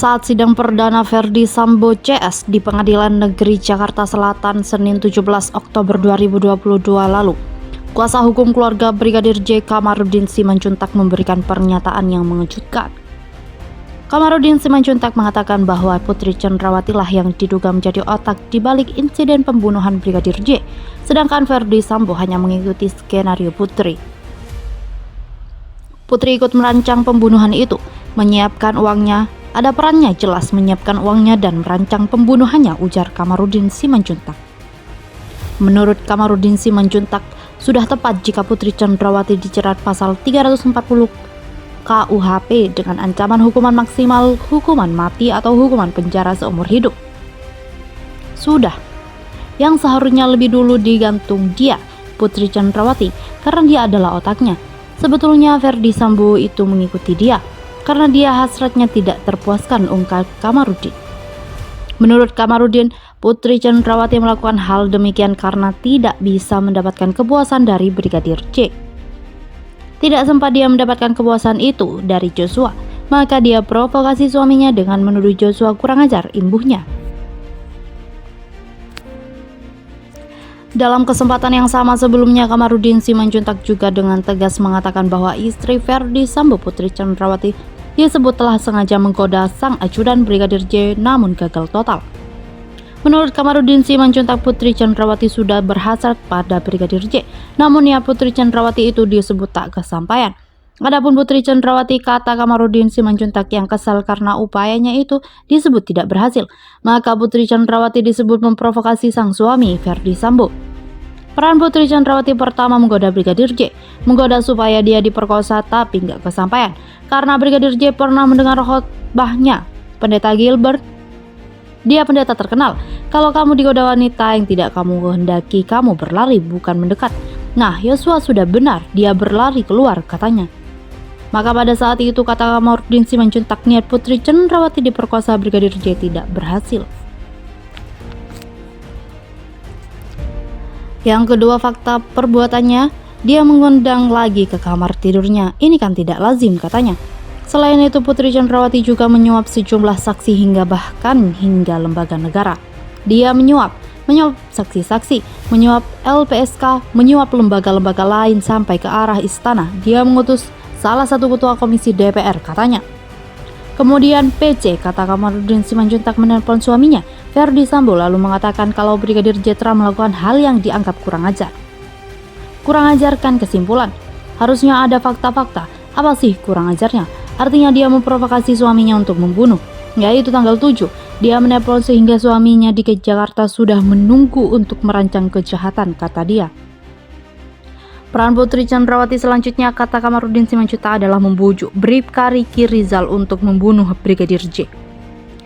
saat sidang perdana Verdi Sambo CS di Pengadilan Negeri Jakarta Selatan Senin 17 Oktober 2022 lalu. Kuasa hukum keluarga Brigadir J. Kamarudin Simanjuntak memberikan pernyataan yang mengejutkan. Kamarudin Simanjuntak mengatakan bahwa Putri Cendrawati lah yang diduga menjadi otak di balik insiden pembunuhan Brigadir J, sedangkan Verdi Sambo hanya mengikuti skenario Putri. Putri ikut merancang pembunuhan itu, menyiapkan uangnya. Ada perannya jelas menyiapkan uangnya dan merancang pembunuhannya, ujar Kamarudin Simanjuntak. Menurut Kamarudin Simanjuntak, sudah tepat jika Putri Cendrawati dijerat pasal 340 KUHP dengan ancaman hukuman maksimal hukuman mati atau hukuman penjara seumur hidup. Sudah, yang seharusnya lebih dulu digantung dia, Putri Cendrawati, karena dia adalah otaknya. Sebetulnya Verdi Sambo itu mengikuti dia karena dia hasratnya tidak terpuaskan, ungkap Kamarudin. Menurut Kamarudin, Putri Cendrawati melakukan hal demikian karena tidak bisa mendapatkan kepuasan dari Brigadir J. Tidak sempat dia mendapatkan kepuasan itu dari Joshua, maka dia provokasi suaminya dengan menuduh Joshua kurang ajar, imbuhnya. Dalam kesempatan yang sama sebelumnya, Kamarudin Simanjuntak juga dengan tegas mengatakan bahwa istri Verdi Sambo, Putri Cendrawati, disebut telah sengaja menggoda sang ajudan Brigadir J namun gagal total. Menurut Kamarudin Simanjuntak, Putri Cendrawati sudah berhasrat pada Brigadir J, namun ya Putri Cendrawati itu disebut tak kesampaian. Adapun Putri Cendrawati, kata Kamarudin Simanjuntak, yang kesal karena upayanya itu disebut tidak berhasil, maka Putri Cendrawati disebut memprovokasi sang suami Verdi Sambo. Peran Putri Cendrawati pertama menggoda Brigadir J, menggoda supaya dia diperkosa tapi nggak kesampaian, karena Brigadir J pernah mendengar khotbahnya Pendeta Gilbert. Dia pendeta terkenal, kalau kamu digoda wanita yang tidak kamu kehendaki, kamu berlari bukan mendekat. Nah, Joshua sudah benar, dia berlari keluar, katanya. Maka pada saat itu, kata Kamarudin Simanjuntak, niat Putri Cendrawati diperkosa Brigadir J tidak berhasil. Yang kedua, fakta perbuatannya, dia mengundang lagi ke kamar tidurnya. Ini kan tidak lazim, katanya. Selain itu, Putri Cendrawati juga menyuap sejumlah saksi hingga lembaga negara. Dia menyuap saksi-saksi, menyuap LPSK, menyuap lembaga-lembaga lain sampai ke arah istana. Dia mengutus salah satu ketua komisi DPR, katanya. Kemudian PC, kata Kamarudin Simanjuntak, menelpon suaminya Verdi Sambo lalu mengatakan kalau Brigadir J telah melakukan hal yang dianggap kurang ajar. Kurang ajar kan kesimpulan. Harusnya ada fakta-fakta. Apa sih kurang ajarnya? Artinya dia memprovokasi suaminya untuk membunuh. Yaitu tanggal 7, dia menelpon sehingga suaminya di Jakarta sudah menunggu untuk merancang kejahatan, kata dia. Peran Putri Cendrawati selanjutnya, kata Kamarudin Simanjuntak, adalah membujuk Bribka Riki Rizal untuk membunuh Brigadir J.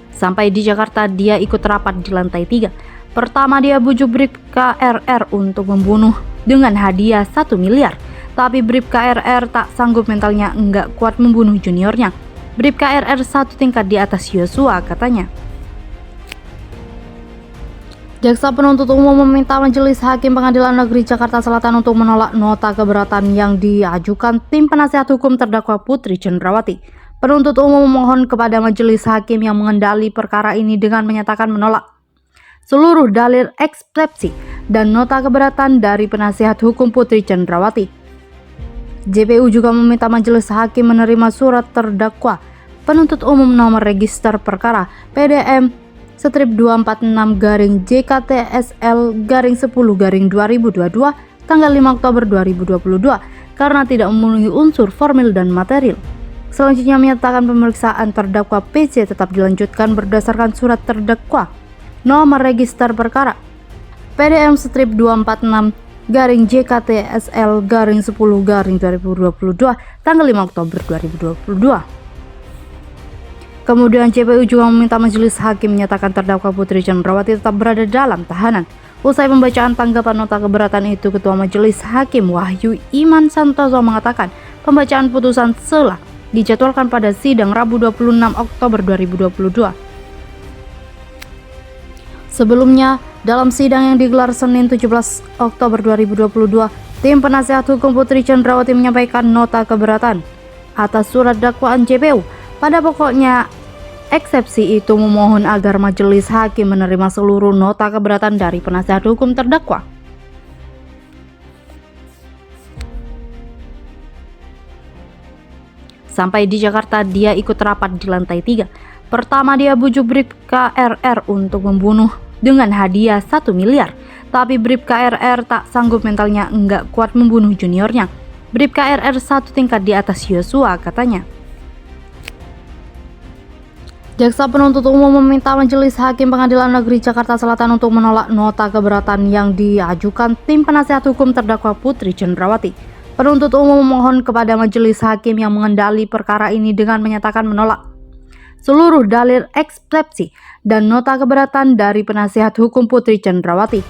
Sampai di Jakarta, dia ikut rapat di lantai 3. Pertama, dia bujuk Bribka RR untuk membunuh dengan hadiah 1 miliar. Tapi Bribka RR tak sanggup, mentalnya enggak kuat membunuh juniornya. Bribka RR satu tingkat di atas Joshua, katanya. Jaksa penuntut umum meminta Majelis Hakim Pengadilan Negeri Jakarta Selatan untuk menolak nota keberatan yang diajukan tim penasihat hukum terdakwa Putri Cendrawati. Penuntut umum memohon kepada Majelis Hakim yang mengendali perkara ini dengan menyatakan menolak seluruh dalil eksepsi dan nota keberatan dari penasihat hukum Putri Cendrawati. JPU juga meminta Majelis Hakim menerima surat terdakwa penuntut umum nomor register perkara PDM strip 246-JKTSL-10-2022 tanggal 5 Oktober 2022 karena tidak memenuhi unsur formil dan material. Selanjutnya menyatakan pemeriksaan terdakwa PC tetap dilanjutkan berdasarkan surat terdakwa nomor register perkara PDM strip 246-JKTSL-10-2022 tanggal 5 Oktober 2022. Kemudian JPU juga meminta Majelis Hakim menyatakan terdakwa Putri Cendrawati tetap berada dalam tahanan. Usai pembacaan tanggapan nota keberatan itu, Ketua Majelis Hakim Wahyu Iman Santoso mengatakan pembacaan putusan selah dijadwalkan pada sidang Rabu 26 Oktober 2022. Sebelumnya, dalam sidang yang digelar Senin 17 Oktober 2022, tim penasihat hukum Putri Cendrawati menyampaikan nota keberatan atas surat dakwaan JPU. Pada pokoknya, Eksepsi itu memohon agar majelis hakim menerima seluruh nota keberatan dari penasihat hukum terdakwa. Sampai di Jakarta, dia ikut rapat di lantai 3. Pertama, dia bujuk Bribka RR untuk membunuh dengan hadiah 1 miliar. Tapi Bribka RR tak sanggup, mentalnya enggak kuat membunuh juniornya. Bribka RR 1 tingkat di atas Yosua, katanya. Jaksa penuntut umum meminta Majelis Hakim Pengadilan Negeri Jakarta Selatan untuk menolak nota keberatan yang diajukan tim penasihat hukum terdakwa Putri Cendrawati. Penuntut umum memohon kepada Majelis Hakim yang mengendali perkara ini dengan menyatakan menolak seluruh dalil eksepsi dan nota keberatan dari penasihat hukum Putri Cendrawati.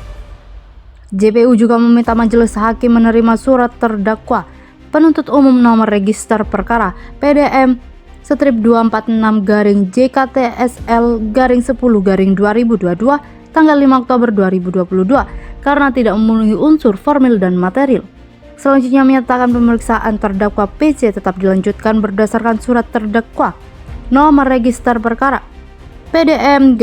JPU juga meminta Majelis Hakim menerima surat terdakwa penuntut umum nomor register perkara PDM strip 246-JKTSL-10-2022 tanggal 5 Oktober 2022 karena tidak memenuhi unsur formil dan material. Selanjutnya menyatakan pemeriksaan terdakwa PC tetap dilanjutkan berdasarkan surat terdakwa nomor register perkara PDM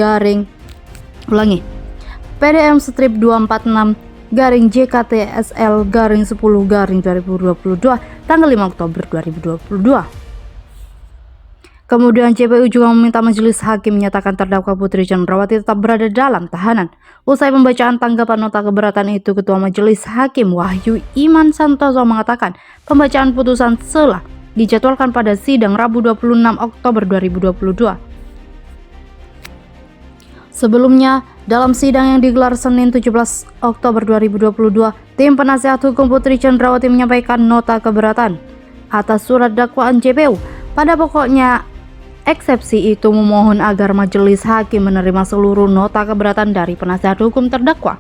strip 246-JKTSL-10-2022 tanggal 5 Oktober 2022. Kemudian JPU juga meminta Majelis Hakim menyatakan terdakwa Putri Cendrawati tetap berada dalam tahanan. Usai pembacaan tanggapan nota keberatan itu, Ketua Majelis Hakim Wahyu Iman Santoso mengatakan pembacaan putusan telah dijadwalkan pada sidang Rabu 26 Oktober 2022. Sebelumnya, dalam sidang yang digelar Senin 17 Oktober 2022, tim penasihat hukum Putri Cendrawati menyampaikan nota keberatan atas surat dakwaan JPU. Pada pokoknya, eksepsi itu memohon agar Majelis Hakim menerima seluruh nota keberatan dari penasihat hukum terdakwa.